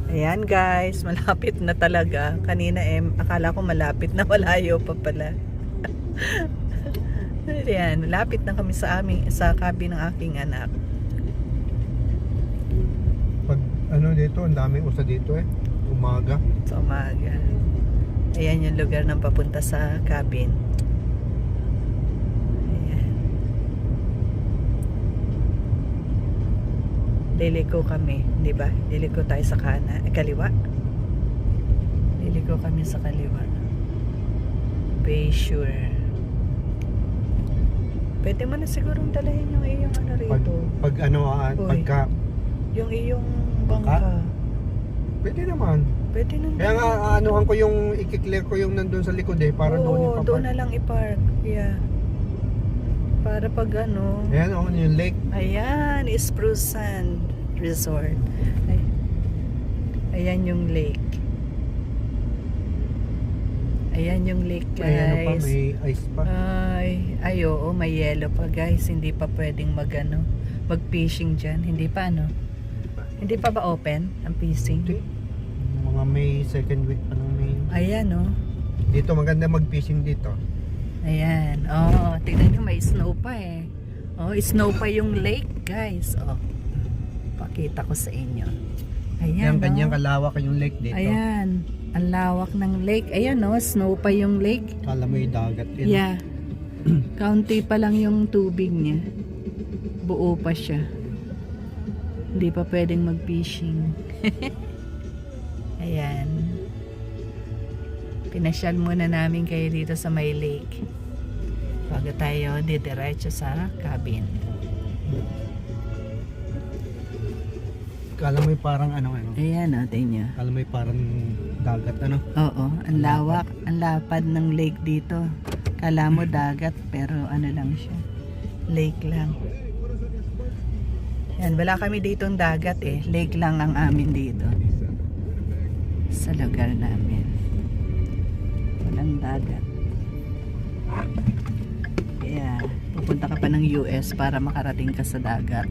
Ayan guys, malapit na talaga. Kanina akala ko malapit na, malayo pa pala. Ayan, malapit na kami sa cabin ng aking anak. Pag dito, ang daming usa dito umaga. Sa umaga. Ayan yung lugar ng papunta sa cabin. Ayan. Liliko kami, di ba? Liliko tayo sa kaliwa. Liliko kami sa kaliwa. Bay Shore. Pwede mo na sigurong dalahin yung iyong rito. Pagka Yung iyong bangka. pwede naman. Pwede nang Kaya nga anuhan ko yung i-clear ko yung nandun sa likod para doon yung doon na lang i-park. Yeah. Para pag Ayan yung lake. Ayan, Spruce Sand Resort. Ayan yung lake. Ayan yung lake, guys. May ice pa. Oo, may yellow pa, guys. Hindi pa pwedeng mag-fishing dyan. Hindi pa, Hindi pa ba open ang fishing? Hindi. Mga May second week pa ng May. Ayan, Dito maganda mag-fishing dito. Ayan. Tignan nyo, may snow pa snow pa yung lake, guys. Pakita ko sa inyo. Ayan, Yan, ganyang kalawak yung lake dito. Ayan. Ang lawak ng lake. Ayan, snow pa yung lake. Kala mo yung dagat. Yeah. Kaunti pa lang yung tubig niya. Buo pa siya. Hindi pa pwedeng mag-fishing. Ayan. Pinasyal muna namin kayo dito sa may lake. Bago tayo didiretso sa cabin. Kala mo yung parang Ayan, tingnan nyo. Kala mo yung parang dagat Oo, ang lawak, ang lapad ng lake dito. Kala mo dagat pero lang siya. Lake lang. Yan, wala kami ditong dagat Lake lang ang amin dito. Sa lugar namin. Walang dagat. Kaya pupunta ka pa ng US para makarating ka sa dagat.